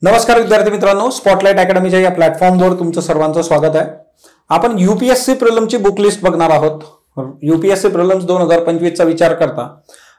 नमस्कार विद्यार्थी मित्रांनो, स्पॉटलाइट अकॅडमीच्या या प्लॅटफॉर्मवर तुमचं सर्वांचं स्वागत आहे. आपण यूपीएससी प्रिलिमची बुक लिस्ट बघणार आहोत. यूपीएससी प्रिलिम्स 2025 चा विचार करता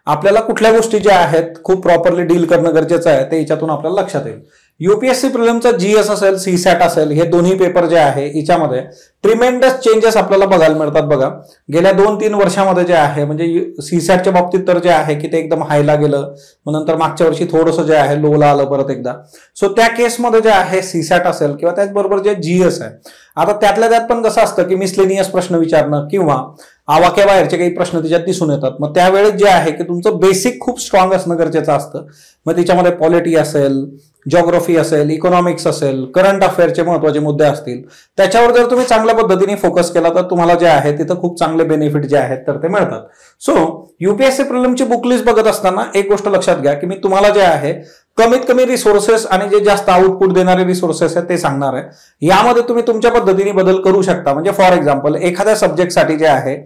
आपल्याला कुठल्या गोष्टी ज्या आहेत खूप प्रॉपरली डील करणं गरजेचं आहे ते याच्यातून आपल्याला लक्षात येईल. यूपीएससी प्रिलिमचा जीएस असेल, सीसॅट असेल, हे दोन्ही पेपर जे आहे याच्यामध्ये ट्रिमेंडस चेंजेस आपल्याला बघायला मिळतात. बघा, गेल्या 2-3 वर्षामध्ये जे आहे म्हणजे सीसॅटच्या बाबतीत तर जे आहे की ते एकदम हायला गेलं, मग नंतर मागच्या वर्षी थोडंसं जे आहे लोला आलं परत एकदा. सो त्या केसमध्ये जे आहे सीसॅट असेल किंवा त्याचबरोबर जे जीएस आहे, आता त्यातल्या त्यात पण कसं असतं की मिसलेनियस प्रश्न विचारणं किंवा आवाक्याबाहेरचे काही प्रश्न त्याच्यात दिसून येतात. मग त्यावेळेस जे आहे की तुमचं बेसिक खूप स्ट्रॉंग असणं गरजेचं असतं. मग त्याच्यामध्ये पॉलिटी असेल, जिओग्राफी असेल, इकॉनॉमिक्स असेल, करंट अफेअरचे महत्त्वाचे मुद्दे असतील, त्याच्यावर जर तुम्ही चांगल्या पद्धतीने फोकस केला तर तुम्हाला जे आहे तिथं खूप चांगले बेनिफिट जे आहेत तर ते मिळतात. सो यूपीएससी प्रिलिमची बुक लिस्ट बघत असताना एक गोष्ट लक्षात घ्या की मी तुम्हाला जे आहे कमीत कमी रिसोर्सेस आणि जे जास्त आउटपुट देणारे रिसोर्सेस आहेत ते सांगणार आहे. यामध्ये तुम्ही तुमच्या पद्धतीने बदल करू शकता. म्हणजे फॉर एक्झाम्पल एखाद्या सब्जेक्टसाठी जे आहे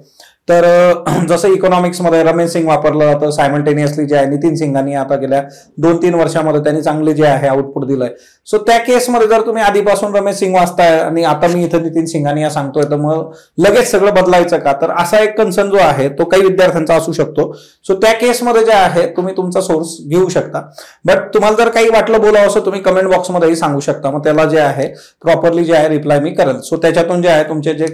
तर जसं इकॉनॉमिक्समध्ये रमेश सिंग वापरलं जातं, सायमल्टेनियसली जे आहे नितीन सिंगांनी आता गेल्या 2-3 वर्षामध्ये त्यांनी चांगले जे आहे आउटपुट दिलंय. सो त्या केसमध्ये जर तुम्ही आधीपासून रमेश सिंग वाचताय आणि आता मी इथं नितीन सिंगांनी या सांगतोय तर मग लगेच सगळं बदलायचं का, तर असा एक कन्सर्न जो आहे तो काही विद्यार्थ्यांचा असू शकतो. सो त्या केसमध्ये जे आहे तुम्ही तुमचा सोर्स घेऊ शकता. बट तुम्हाला जर काही वाटलं बोलावं असं तुम्ही कमेंट बॉक्समध्येही सांगू शकता. मग त्याला जे आहे प्रॉपरली जे आहे रिप्लाय मी करेल. सो त्याच्यातून जे आहे तुमचे जे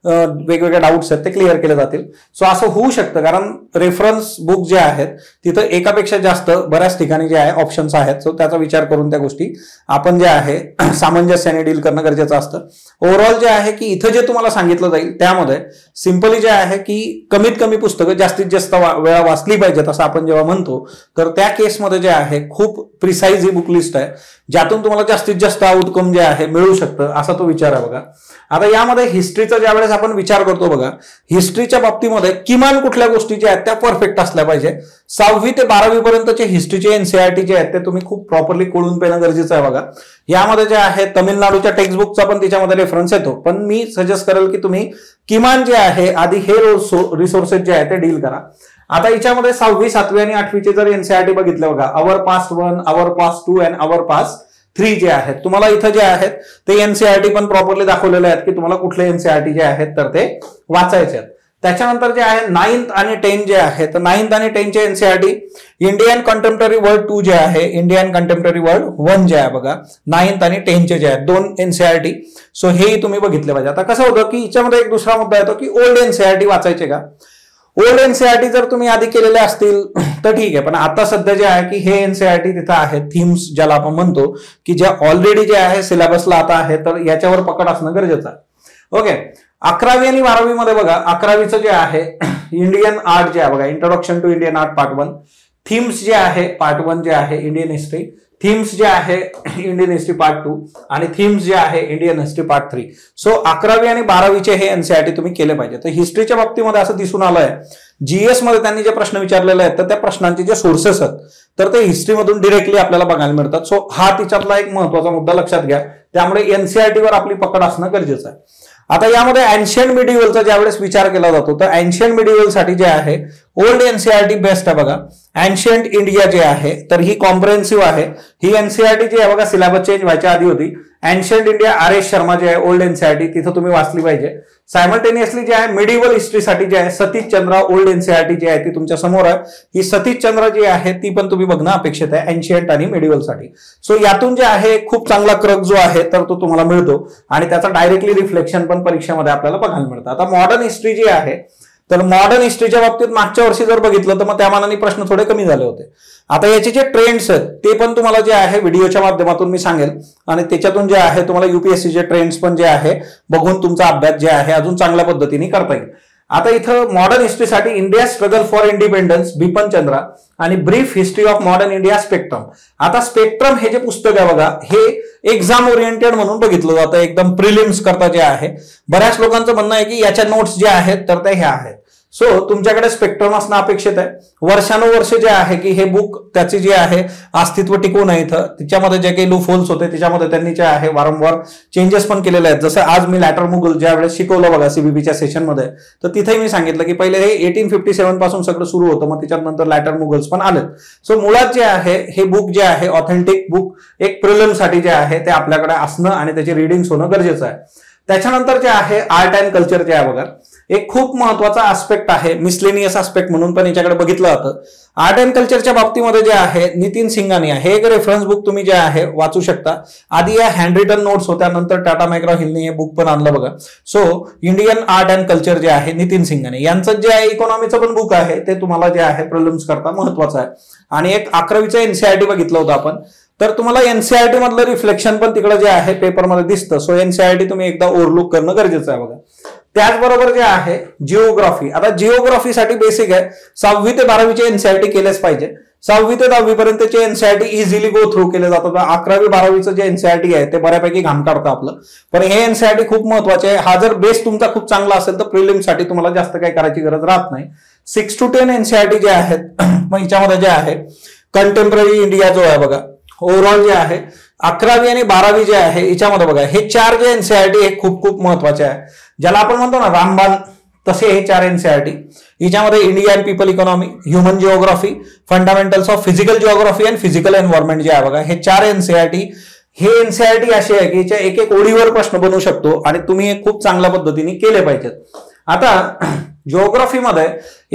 वेगवेगळे डाऊट्स आहेत ते क्लिअर केले जातील. सो असं होऊ शकतं कारण रेफरन्स बुक जे आहेत तिथं एकापेक्षा जास्त बऱ्याच ठिकाणी जे आहे ऑप्शन्स आहेत. सो त्याचा विचार करून त्या गोष्टी आपण जे आहे सामंजस्याने डील करणं गरजेचं असतं. ओव्हरऑल जे आहे की इथं जे तुम्हाला सांगितलं जाईल त्यामध्ये सिंपली जे आहे की कमीत कमी पुस्तकं जास्तीत जास्त वेळा वाचली पाहिजेत असं आपण जेव्हा म्हणतो तर त्या केसमध्ये जे आहे खूप प्रिसाईज ही बुक लिस्ट आहे ज्यातून तुम्हाला जास्तीत जास्त आउटकम जे आहे मिळू शकतं असा तो विचार आहे. बघा, आता यामध्ये हिस्ट्रीचा ज्यावेळेस आपण विचार करतो, बघा हिस्ट्रीच्या बाबतीमध्ये किमान कुठल्या गोष्टी ज्या आहेत त्या परफेक्ट असल्या पाहिजे. 6वी ते 12वी पर्यंतचे हिस्ट्रीचे एनसीईआरटी जे आहेत ते तुम्ही खूप प्रॉपरली कळून पेणं गरजेचं आहे. बघा, यामध्ये जे आहे तमिळनाडूच्या टेक्स्टबुकचा पण त्याच्यामध्ये रेफरन्स येतो, पण मी सजेस्ट करेल की तुम्ही किमान जे आहे आधी हे रिसोर्सेस जे आहे ते डील करा. आता याच्यामध्ये 6वी, 7वी आणि 8वीचे जर एनसीईआरटी बघितले, बघा अवर पास्ट 1, अवर पास्ट 2 आणि अवर पास्ट 3 जे आहेत तुम्हाला इथं जे आहेत ते एनसीईआरटी पण प्रॉपरली दाखवलेले आहेत की तुम्हाला कुठले एनसीईआरटी जे आहेत तर ते वाचायचे आहेत. त्याच्यानंतर जे आहे 9th आणि 10th जे आहे तर 9th आणि 10th चे एनसीईआरटी इंडियन कंटेम्पररी वर्ल्ड 2 जे आहे, इंडियन कंटेम्पररी वर्ल्ड 1 जे आहे, बघा 9th आणि 10th चे जे आहेत 2 एनसीईआरटी. सो हे तुम्ही बघितले पाहिजे. आता कसं होतं की याच्यामध्ये एक दुसरा मुद्दा येतो की ओल्ड एनसीईआरटी वाचायचे का. ओल्ड एनसीईआरटी जर तुम्ही आधी केलेले असतील तर ठीक आहे, पण आता सध्या जे आहे की हे एनसीईआरटी तिथं आहे थीम्स ज्याला आपण म्हणतो की ज्या ऑलरेडी जे आहे सिलेबसला आता आहे तर याच्यावर पकड असणं गरजेचं आहे. ओके, 11वी आणि 12वी मध्ये बघा 11वीचं जे आहे इंडियन आर्ट जे आहे, बघा introduction to Indian art part 1, themes जे आहे पार्ट 1 जे आहे इंडियन हिस्ट्री, थीम्स जे आहे इंडियन हिस्ट्री पार्ट 2 आणि थीम्स जे आहे इंडियन हिस्ट्री पार्ट 3. सो 11वी आणि 12वीचे हे एनसीईआरटी तुम्ही केले पाहिजे. तर हिस्ट्रीच्या बाबतीमध्ये असं दिसून आलंय जीएस मध्ये त्यांनी जे प्रश्न विचारलेले आहेत तर त्या प्रश्नांचे जे सोर्सेस आहेत तर ते हिस्ट्रीमधून डिरेक्टली आपल्याला बघायला मिळतात. सो हा तिच्यातला एक महत्वाचा मुद्दा लक्षात घ्या. त्यामुळे एनसीईआरटीवर आपली पकड असणं गरजेचं आहे. आता यामध्ये एन्शियंट मिडिव्हलचा ज्यावेळेस विचार केला जातो तर एन्शियंट मिडिव्हल साठी जे आहे ओल्ड एनसीईआरटी बेस्ट आहे. बघा एन्शियंट इंडिया जे आहे तर ही कॉम्प्रिहेन्सिव्ह आहे. ही एनसीईआरटी जी आहे बघा सिलेबस चेंज व्हायच्या आधी होती. Ancient India RS. शर्मा जे आहे ओल्ड एनसीईआरटी तिथं तुम्ही वाचली पाहिजे. सायमल्टेनियसली जे आहे मिडिव्हल हिस्ट्रीसाठी जे आहे सतीश चंद्र ओल्ड एनसीईआरटी जी आहे ती तुमच्या समोर आहे. ही सतीश चंद्र जी आहे ती पण तुम्ही बघणं अपेक्षित आहे एन्शियंट आणि मिडिव्हल साठी. सो यातून जे आहे खूप चांगला क्रक जो आहे तर तो तुम्हाला मिळतो आणि त्याचा डायरेक्टली रिफ्लेक्शन पण परीक्षेमध्ये आपल्याला बघायला मिळतं. आता मॉडर्न हिस्ट्री जी आहे तर मॉडर्न हिस्ट्रीच्या बाबतीत मागच्या वर्षी जर बघितलं तर मग त्या मानाने प्रश्न थोडे कमी झाले होते. आता याचे जे ट्रेंड्स आहेत ते पण तुम्हाला जे आहे व्हिडिओच्या माध्यमातून मी सांगेल आणि त्याच्यातून जे आहे तुम्हाला यूपीएससीचे ट्रेंड्स पण जे आहे बघून तुमचा अभ्यास जे आहे अजून चांगल्या पद्धतीने करता येईल. आता इथं मॉडर्न हिस्ट्रीसाठी India struggle for independence Bipan Chandra आणि brief history of modern India spectrum. आता स्पेक्ट्रम हे जे पुस्तक आहे बघा हे एक्झाम ओरिएंटेड म्हणून बघितलं जातं, एकदम प्रिलिम्स करता जे आहे. बऱ्याच लोकांचं म्हणणं आहे की याच्या नोट्स जे आहेत तर ते ह्या आहेत. सो तुमच्याकडे स्पेक्ट्रम असणं अपेक्षित आहे. वर्षानुवर्ष जे आहे की हे बुक त्याची जे आहे अस्तित्व टिकून आहे इथं, तिच्यामध्ये जे काही लूप होल्स होते त्याच्यामध्ये त्यांनी जे आहे वारंवार चेंजेस पण केलेले आहेत. जसं आज मी लॅटर मुघल ज्या वेळेस शिकवलं बघा सीबीबीच्या सेशनमध्ये, तर तिथे मी सांगितलं की पहिले हे 1857 पासून सगळं सुरू होतं, मग त्याच्यानंतर लॅटर मुघल्स पण आलेत. सो मुळात जे आहे हे बुक जे आहे ऑथेंटिक बुक एक प्रिलिमसाठी जे आहे ते आपल्याकडे असणं आणि त्याची रिडिंग्स होणं गरजेचं आहे. त्याच्यानंतर जे आहे आर्ट अँड कल्चर जे आहे बघा, एक खूप महत्वाचा आस्पेक्ट आहे, मिसलेनियस आस्पेक्ट म्हणून पण याच्याकडे बघितलं जातं. आर्ट अँड कल्चरच्या बाबतीमध्ये जे आहे नितीन सिंघानिया हे एक रेफरन्स बुक तुम्ही जे आहे वाचू शकता. आधी या हँड रिटन नोट्स होत्या, नंतर टाटा मॅग्रा हिलने हे बुक पण आणलं बघा. So Indian art and culture जे आहे नितीन सिंघानिया यांचं जे आहे इकॉनॉमीचं पण बुक आहे, ते तुम्हाला जे आहे प्रिलिम्स करता महत्वाचं आहे. आणि एक 11वीचं एनसीआरटी बघितलं होतं आपण, तर तुम्हाला एनसीआरटी मधलं रिफ्लेक्शन पण तिकडे जे आहे पेपरमध्ये दिसतं. सो एनसीआरटी तुम्ही एकदा ओव्हरलुक करणं गरजेचं आहे बघा. त्याचबरोबर जे आहे जिओग्राफी, आता जिओग्राफीसाठी बेसिक आहे 6वी ते 12वीचे एनसीआरटी केलेच पाहिजे. 6वी ते 10वी पर्यंतचे एनसीआरटी इझिली गो थ्रू केले जातात. 11वी 12वीचं जे एनसीआरटी आहे ते बऱ्यापैकी घाम काढतं आपलं, पण हे एनसीआरटी खूप महत्वाचे आहे. हा जर बेस तुमचा खूप चांगला असेल तर प्रिलिम्ससाठी तुम्हाला जास्त काही करायची गरज राहत नाही. 6 to 10 एनसीआरटी जे आहेत मग हिच्यामध्ये जे आहे कंटेम्पररी इंडिया जो आहे बघा, ओव्हरऑल जे आहे 11वी आणि 12वी जे आहे याच्यामध्ये बघा हे 4 जे एनसीआरटी हे खूप खूप महत्वाचे आहे. ज्याला आपण म्हणतो ना रामबाण, तसे हे 4 एनसीआरटी. याच्यामध्ये Indian people economy, human geography, fundamentals of physical geography and physical environment जे आहे बघा हे 4 एनसीआरटी. हे एनसीआरटी असे आहे की याच्या एक एक ओळीवर प्रश्न बनवू शकतो आणि तुम्ही हे खूप चांगल्या पद्धतीने केले पाहिजेत. आता जिओग्राफीमध्ये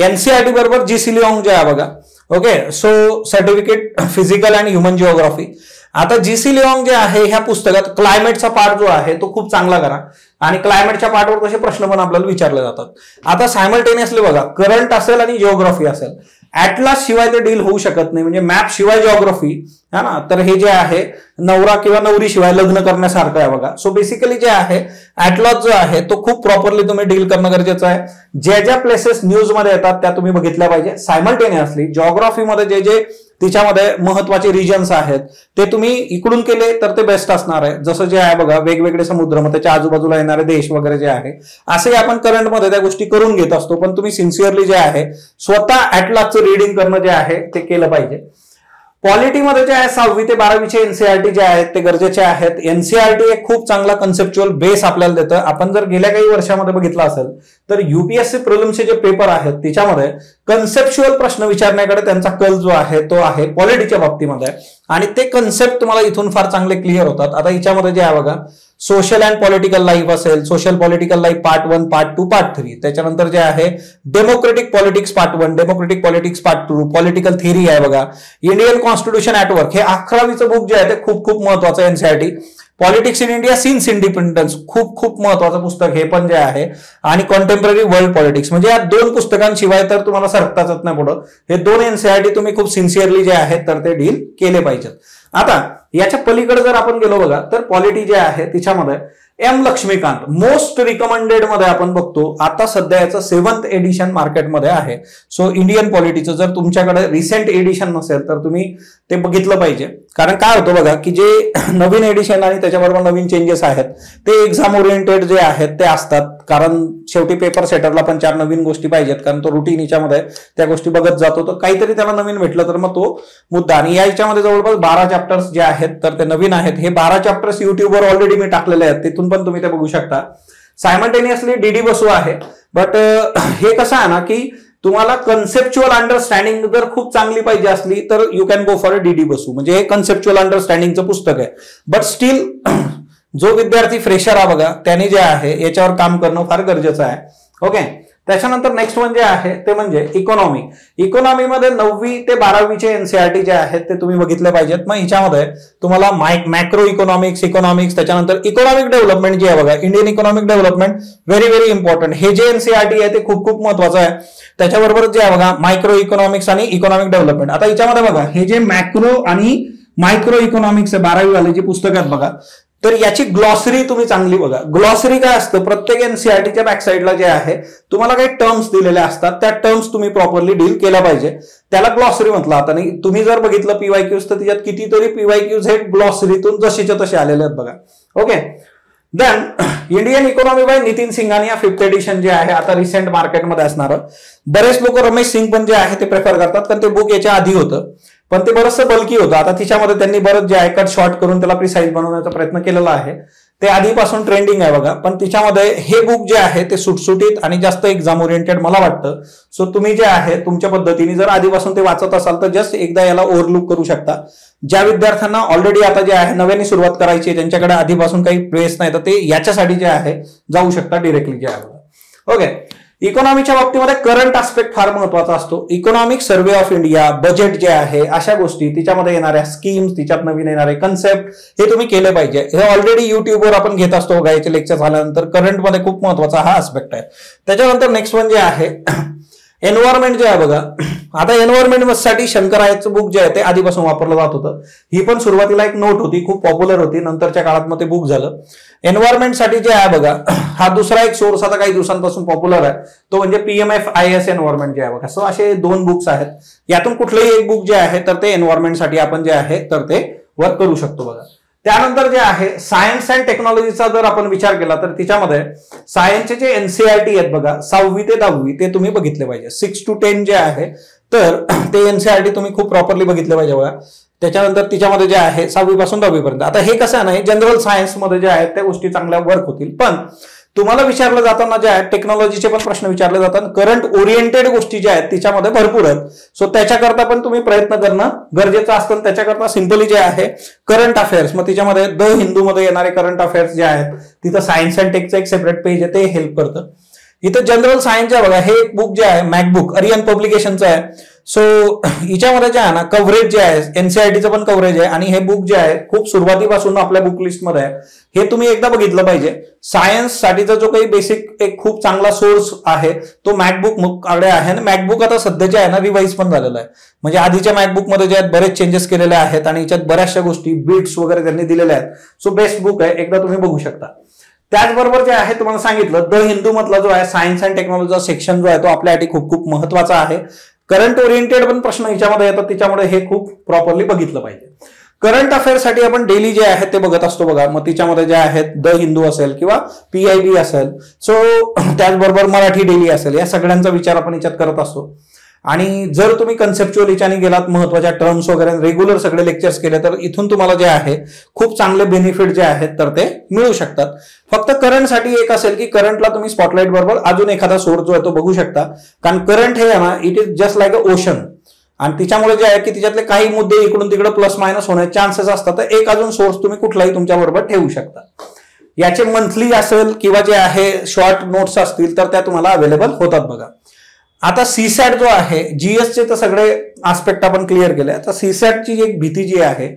एनसीआरटी बरोबर जीसी लिऑंग जे आहे बघा, okay, so certificate physical and human geography. आता जीसी लिऑंग जे आहे ह्या पुस्तकात क्लायमेटचा पार्ट जो आहे तो खूप चांगला करा आणि क्लायमेटच्या पार्टवर तसे प्रश्न पण आपल्याला विचारले जातात. आता सायमल्टेनियसली बघा करंट असेल आणि जिओग्राफी असेल, ऍटलास शिवाय ते डील होऊ शकत नाही. म्हणजे मॅप शिवाय जिओग्राफी है ना, तर हे जे आहे नवरा किंवा नवरी शिवाय लग्न करण्यासारखं आहे बघा. सो बेसिकली जे आहे ऍटलॉस जो आहे तो खूप प्रॉपरली तुम्ही डील करणं गरजेचं आहे. ज्या ज्या प्लेसेस न्यूजमध्ये येतात त्या तुम्ही बघितल्या पाहिजे. सायमल्टेनियसली जिओग्राफीमध्ये जे जे तिच्यामध्ये महत्वाचे रिजन्स आहेत ते तुम्ही इकडून केले तर ते बेस्ट असणार आहे. जसं जे आहे बघा वेगवेगळे समुद्र, मग त्याच्या आजूबाजूला येणारे देश वगैरे जे आहे असे आपण करंटमध्ये त्या गोष्टी करून घेत असतो, पण तुम्ही सिन्सिअरली जे आहे स्वतः ऍटलासचं रीडिंग करणं जे आहे ते केलं पाहिजे. पॉलिटीमध्ये जे आहे 6वी ते 12वीचे एनसीआरटी जे आहेत ते गरजेचे आहेत. एनसीआरटी एक खूप चांगला कन्सेप्च्युअल बेस आपल्याला देतं. आपण जर गेल्या काही वर्षामध्ये बघितलं असेल तर युपीएससी प्रिलिम्सचे जे पेपर आहेत त्याच्यामध्ये कन्सेप्च्युअल प्रश्न विचारण्याकडे त्यांचा कल जो आहे तो आहे पॉलिटीच्या बाबतीमध्ये, आणि ते कन्सेप्ट तुम्हाला इथून फार चांगले क्लिअर होतात. आता याच्यामध्ये जे आहे बघा सोशल अँड पॉलिटिकल लाईफ असेल, social political life part 1, part 2, part 3. त्याच्यानंतर जे आहे democratic politics part 1, democratic politics part 2, political theory आहे बघा, इंडियन कॉन्स्टिट्यूशन ॲट वर्क. हे 11वीचं बुक जे आहे ते खूप खूप महत्वाचं NCERT. Politics in India since independence खूप खूप महत्वाचं पुस्तक हे पण जे आहे, आणि कॉन्टेम्पररी वर्ल्ड पॉलिटिक्स. म्हणजे या 2 पुस्तकांशिवाय तर तुम्हाला सरकताच येत नाही पुढं. हे 2 एनसीआरटी तुम्ही खूप सिन्सिअरली जे आहेत तर ते डील केले पाहिजेत. आता याच्या पलीकडे जर आपण गेलो बघा तर पॉलिटी जे आहे तिच्यामध्ये एम लक्ष्मीकांत मोस्ट रिकमेंडेड मध्ये आपण बघतो. आता सध्या याचं 7th एडिशन मार्केटमध्ये आहे. सो इंडियन पॉलिटीचं जर तुमच्याकडे रिसेंट एडिशन नसेल तर तुम्ही ते बघितलं पाहिजे. कारण काय होतं बघा की जे नवीन एडिशन आणि त्याच्याबरोबर नवीन चेंजेस आहेत ते एक्झाम ओरिएंटेड जे आहेत ते असतात. कारण शेवटी पेपर सेटरला पण 4 नवीन गोष्टी पाहिजेत, कारण तो रुटीन याच्यामध्ये त्या गोष्टी बघत जातो, तर काहीतरी त्याला नवीन भेटलं तर मग तो मुद्दा. आणि याच्यामध्ये जवळपास 12 चॅप्टर्स जे आहेत तर ते नवीन आहेत. हे 12 चॅप्टर्स युट्यूबवर ऑलरेडी मी टाकलेले आहेत, तिथून पण तुम्ही ते बघू शकता. सायमल्टेनियसली डीडी बसू आहे, बट हे कसं आहे ना की तुम्हाला कन्सेप्च्युअल अंडरस्टँडिंग जर खूप चांगली पाहिजे असली तर you can go for DD बसू. म्हणजे हे कन्सेप्च्युअल अंडरस्टँडिंगचं पुस्तक आहे, बट स्टील जो विद्यार्थी फ्रेशर आहे बघा त्याने जे आहे याच्यावर काम करणं फार गरजेचं आहे. ओके, त्याच्यानंतर नेक्स्ट वन जे आहे ते म्हणजे इकॉनॉमी. इकॉनॉमीमध्ये 9वी ते 12वीचे एनसीआरटी जे आहेत ते तुम्ही बघितले पाहिजेत. मग हिच्यामध्ये तुम्हाला मॅक्रो इकॉनॉमिक्स, त्याच्यानंतर इकॉनॉमिक डेव्हलपमेंट जे आहे बघा, Indian economic development very very important. हे जे एनसीआरटी आहे ते खूप खूप महत्वाचं आहे. त्याच्याबरोबर जे आहे बघा मायक्रो इकॉनॉमिक्स आणि इकॉनॉमिक डेव्हलपमेंट. आता याच्यामध्ये बघा हे जे मॅक्रो आणि मायक्रो इकॉनॉमिक्स 12वी वाले पुस्तक आहेत बघा, तर याची ग्लॉसरी तुम्ही चांगली बघा. ग्लॉसरी काय असतं, प्रत्येक एनसीआरटीच्या बॅकसाईडला जे आहे तुम्हाला काही टर्म्स दिलेल्या असतात, त्या टर्म्स तुम्ही प्रॉपरली डील केल्या पाहिजे. त्याला ग्लॉसरी म्हटलं. आता नाही तुम्ही जर बघितलं पीवायक्यूज तर त्याच्यात कितीतरी पीवायक्यूज हे ग्लॉसरीतून जसेच्या तसे आलेले आहेत बघा. Okay, then Indian economy by Nitin Singhania 5th edition जे आहे आता रिसेंट मार्केटमध्ये असणार. बरेच लोक रमेश सिंग पण जे आहे ते प्रेफर करतात, कारण ते बुक याच्या आधी होतं, पण ते बरंचसं बल्की होतं. आता तिच्यामध्ये त्यांनी बरंच जे आहे कट शॉर्ट करून त्याला प्रिसाईज बनवण्याचा प्रयत्न केलेला आहे. ते आधीपासून ट्रेंडिंग आहे बघा, पण तिच्यामध्ये हे बुक जे आहे ते सुटसुटीत आणि जास्त एक्झाम ओरिएंटेड मला वाटतं. सो तुम्ही जे आहे तुमच्या पद्धतीने जर आधीपासून ते वाचत असाल तर जस्ट एकदा याला ओव्हरलुक करू शकता. ज्या विद्यार्थ्यांना ऑलरेडी आता जे आहे नव्याने सुरुवात करायची, ज्यांच्याकडे आधीपासून काही बेस नाही, तर ते याच्यासाठी जे आहे जाऊ शकता डिरेक्टली जे आहे. ओके, इकॉनॉमीच्या बाबतीमध्ये करंट आस्पेक्ट फार महत्वाचा असतो. Economic survey of India, budget जे आहे, अशा गोष्टी, तिच्यामध्ये येणाऱ्या स्कीम्स, तिच्यात नवीन येणारे कन्सेप्ट, हे तुम्ही केले पाहिजे. हे ऑलरेडी युट्यूबवर आपण घेत असतो बघा, याचे लेक्चर झाल्यानंतर. करंटमध्ये खूप महत्वाचा हा आस्पेक्ट आहे. त्याच्यानंतर नेक्स्ट वन जे आहे एन्व्हायरमेंट जे आहे बघा. आता एन्व्हायरमेंट साठी शंकरायचं बुक जे आहे ते आधीपासून वापरलं जात होतं. ही पण सुरुवातीला एक नोट होती, खूप पॉप्युलर होती, नंतरच्या काळात मग ते बुक झालं. एन्व्हायरमेंटसाठी जे आहे बघा, हा दुसरा एक सोर्स आता काही दिवसांपासून पॉप्युलर आहे, तो म्हणजे PMFIS एन्व्हायरमेंट जे आहे बघा. सो असे 2 बुक्स आहेत, यातून कुठलंही एक बुक जे आहे तर ते एन्व्हायरमेंटसाठी आपण जे आहे तर ते वर्क करू शकतो बघा. त्यानंतर जे आहे सायन्स अँड टेक्नॉलॉजीचा जर आपण विचार केला तर तिच्यामध्ये सायन्सचे जे NCERT आहेत बघा, 6वी ते 10वी, ते तुम्ही बघितले पाहिजे. 6 to 10 जे आहे तर ते NCERT तुम्ही खूप प्रॉपरली बघितले पाहिजे बघा. त्याच्यानंतर तिच्यामध्ये जे आहे 6वी पासून 10वी पर्यंत. आता हे कसं नाही, जनरल सायन्समध्ये जे आहेत त्या गोष्टी चांगल्या वर्क होतील, पण तुम्हाला विचारलं जाताना जे आहे टेक्नॉलॉजीचे पण प्रश्न विचारले जातात, करंट ओरिएंटेड गोष्टी ज्या आहेत तिच्यामध्ये भरपूर आहेत. सो त्याच्याकरता पण तुम्ही प्रयत्न करणं गरजेचं असतं. त्याच्याकरता सिंपली जे आहे करंट अफेअर्स, मग तिच्यामध्ये द हिंदूमध्ये येणारे करंट अफेअर्स जे आहेत, तिथं सायन्स अँड टेकचं एक सेपरेट पेज आहे, ते हेल्प करतं. इथं जनरल सायन्स जे बघा, हे एक बुक जे आहे मॅकबुक अरियन पब्लिकेशनचं आहे. सो हिच्यामध्ये जे आहे ना कव्हरेज जे आहे NCERTचं पण कव्हरेज आहे, आणि हे बुक जे आहे खूप सुरुवातीपासून आपल्या बुक लिस्टमध्ये आहे. हे तुम्ही एकदा बघितलं पाहिजे. सायन्स साठीचा जो काही बेसिक एक खूप चांगला सोर्स आहे तो मॅकबुक कडे आहे. आणि मॅकबुक आता सध्या जे आहे ना रिवाइज पण झालेलं आहे, म्हणजे आधीच्या मॅकबुकमध्ये जे आहेत बरेच चेंजेस केलेले आहेत, आणि याच्यात बऱ्याचशा गोष्टी बिट्स वगैरे त्यांनी दिलेल्या आहेत. सो बेस्ट बुक आहे, एकदा तुम्ही बघू शकता. त्याचबरोबर जे आहे तुम्हाला सांगितलं द हिंदू मधला जो आहे सायन्स अँड टेक्नॉलॉजीचा सेक्शन जो आहे तो आपल्यासाठी खूप खूप महत्वाचा आहे. करंट ओरिएंटेड पण प्रश्न याच्यामध्ये येतात, त्याच्यामुळे हे खूप प्रॉपरली बघितलं पाहिजे. करंट अफेअर्ससाठी आपण डेली जे आहेत ते बघत असतो बघा, मग तिच्यामध्ये जे आहेत द हिंदू असेल किंवा PIB असेल, सो त्याचबरोबर मराठी डेली असेल, या सगळ्यांचा विचार आपण याच्यात करत असतो. आणि जर तुम्ही कन्सेप्च्युअल याच्याने गेलात, महत्वाच्या टर्म्स वगैरे रेग्युलर सगळे लेक्चर्स केले, तर इथून तुम्हाला जे आहे खूप चांगले बेनिफिट जे आहेत तर ते मिळू शकतात. फक्त करंटसाठी एक असेल की करंटला तुम्ही स्पॉटलाइट बरोबर अजून एखादा सोर्स जो आहे तो बघू शकता, कारण करंट हे आहे ना it is just like a ocean, आणि तिच्यामुळे जे आहे की तिच्यातले काही मुद्दे इकडून तिकडे प्लस मायनस होण्याचे चान्सेस असतात. तर एक अजून सोर्स तुम्ही कुठलाही तुमच्या बरोबर ठेवू शकता. याचे मंथली असेल किंवा जे आहे शॉर्ट नोट्स असतील तर त्या तुम्हाला अवेलेबल होतात बघा. आता सीसॅट जो आहे, जीएसचे तर सगळे आस्पेक्ट आपण क्लिअर केले. आता सीसॅटची एक भीती जी आहे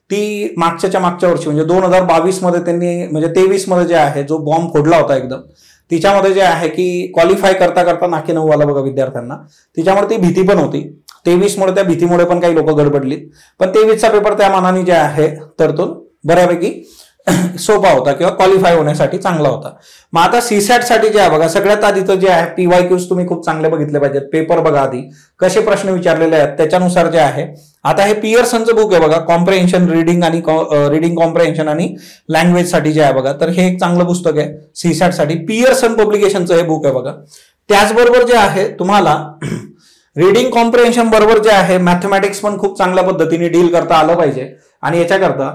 ती मागच्या वर्षी म्हणजे 2022 मध्ये त्यांनी म्हणजे 23 मध्ये जे आहे जो बॉम्ब फोडला होता एकदम, तिच्यामध्ये जे आहे की क्वालिफाय करता करता नाकी नऊ आला बघा विद्यार्थ्यांना. तिच्यामुळे ती भीती पण होती. 23 मुळे त्या भीतीमुळे पण काही लोक गडबडलीत, पण 23चा पेपर त्या मानाने जे आहे तर तो बऱ्यापैकी सोपा होता किंवा क्वालिफाय होण्यासाठी चांगला होता. मग आता सीसॅट साठी जे आहे बघा, सगळ्यात आधी तर जे आहे PYQs तुम्ही खूप चांगले बघितले पाहिजेत. पेपर बघा आधी कसे प्रश्न विचारलेले आहेत त्याच्यानुसार जे आहे. आता हे पियर्सनचं बुक आहे बघा, कॉम्प्रेहेन्शन रीडिंग आणि रीडिंग कॉम्प्रेहेन्शन आणि लँग्वेज साठी जे आहे बघा, तर हे एक चांगलं पुस्तक आहे सीसॅट साठी. पियर्सन पब्लिकेशनचं हे बुक आहे बघा. त्याचबरोबर जे आहे तुम्हाला रीडिंग कॉम्प्रेहेन्शन बरोबर जे आहे मॅथमॅटिक्स पण खूप चांगल्या पद्धतीने डील करता आलं पाहिजे. आणि याच्याकरता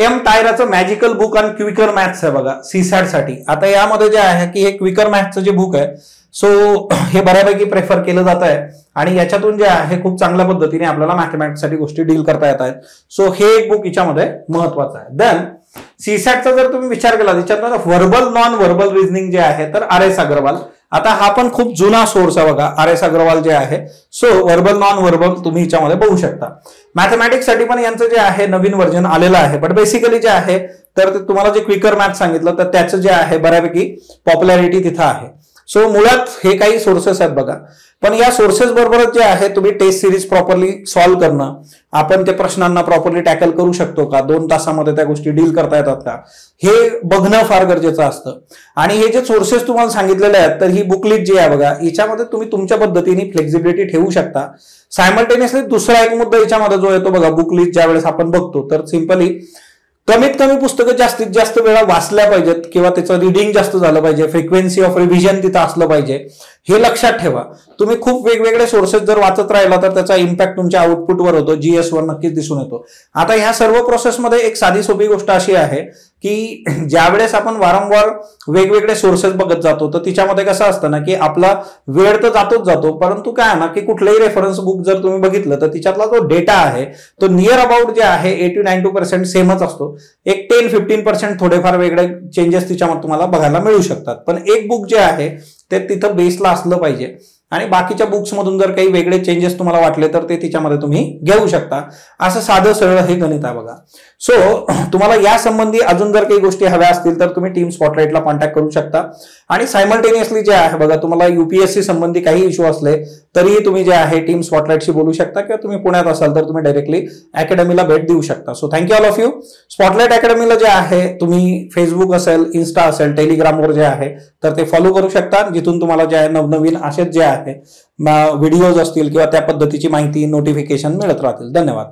M टायराचं मॅजिकल बुक आणि क्विकर मॅथ्स आहे बघा सीसॅट साठी. आता यामध्ये जे आहे की हे क्विकर मॅथ्सचं जे बुक आहे सो हे बऱ्यापैकी प्रेफर केलं जात आहे, आणि याच्यातून जे आहे खूप चांगल्या पद्धतीने आपल्याला मॅथमॅटिक्स साठी गोष्टी डील करता येत आहेत. सो हे एक बुक याच्यामध्ये महत्वाचं आहे. देन सीसॅटचा जर तुम्ही विचार केला त्याच्यात व्हर्बल नॉन व्हर्बल रिझनिंग जे आहे तर RS अग्रवाल. आता हा पण खूप जुना सोर्स आहे बघा RS अग्रवाल जे आहे. सो व्हर्बल नॉन व्हर्बल तुम्ही याच्यामध्ये बघू शकता. मॅथमॅटिक्स साठी पण यांचं जे आहे नवीन व्हर्जन आलेलं आहे, बट बेसिकली जे आहे तर तुम्हाला जे क्विकर मॅथ सांगितलं तर त्याचं जे आहे बऱ्यापैकी पॉप्युलॅरिटी तिथं आहे. सो मुळात हे काही सोर्सेस आहेत बघा, पण या सोर्सेस बरोबरच जे आहे तुम्ही टेस्ट सिरीज प्रॉपरली सॉल्व्ह करणं, आपण त्या प्रश्नांना प्रॉपरली टॅकल करू शकतो का, 2 तासामध्ये त्या गोष्टी डील करता येतात का, हे बघणं फार गरजेचं असतं. आणि हे जे सोर्सेस तुम्हाला सांगितलेले आहेत तर ही बुकलिस्ट जी आहे बघा, याच्यामध्ये तुम्ही तुमच्या पद्धतीने फ्लेक्झिबिलिटी ठेवू शकता. सायमल्टेनियसली दुसरा एक मुद्दा याच्यामध्ये जो येतो बघा बुकलिस्ट ज्या वेळेस आपण बघतो तर सिंपली कमीत कमी पुस्तकं जास्तीत जास्त वेळा वाचल्या पाहिजेत किंवा त्याचं रिडिंग जास्त झालं पाहिजे, फ्रिक्वेन्सी ऑफ रिव्हिजन तिथं असलं पाहिजे, हे लक्षात ठेवा. तुम्ही खूप वेगवेगळे सोर्सेस जर वाचत राहिला तर त्याचा इम्पॅक्ट तुमच्या आउटपुटवर होतो, GS वर नक्कीच दिसून येतो. आता ह्या सर्व प्रोसेसमध्ये एक साधी सोपी गोष्ट अशी आहे की ज्यावेळेस आपण वारंवार वेगवेगळे सोर्सेस बघत जातो तर तिच्यामध्ये कसं असतं ना की आपला वेळ तर जातोच जातो, परंतु काय ना की कुठलंही रेफरन्स बुक जर तुम्ही बघितलं तर तिच्यातला जो डेटा आहे तो नियर अबाउट जे आहे 80-90% सेमच असतो. एक 10-15% थोडेफार वेगळे चेंजेस तिच्यामध्ये तुम्हाला बघायला मिळू शकतात, पण एक बुक जे आहे ते तिथं बेसला असलं पाहिजे. आणि बाकीच्या बुक्स मधून जर काही वेगळे चेंजेस तुम्हाला वाटले तर ते तिच्यामध्ये तुम्ही घेऊ शकता. असं साधं सरळ हे गणित आहे बघा. सो तुम्हाला या संबंधी अजून जर काही गोष्टी हव्या असतील तर तुम्ही टीम स्पॉटलाइटला कॉन्टॅक्ट करू शकता. आणि सायमल्टेनियसली जे आहे बघा, तुम्हाला UPSC संबंधी काही इश्यू असले तरीही तुम्ही जे आहे टीम स्पॉटलाइटशी बोलू शकता, किंवा तुम्ही पुण्यात असाल तर तुम्ही डायरेक्टली अकॅडमीला भेट देऊ शकता. So thank you all of you. Spotlight अकॅडमीला जे आहे तुम्ही फेसबुक असेल, इन्स्टा असेल, टेलिग्रामवर जे आहे तर ते फॉलो करू शकता, जिथून तुम्हाला जे आहे नवनवीन असेच जे आहे व्हिडिओज असतील किंवा त्या पद्धतीची माहिती, नोटिफिकेशन मिळत राहतील. धन्यवाद.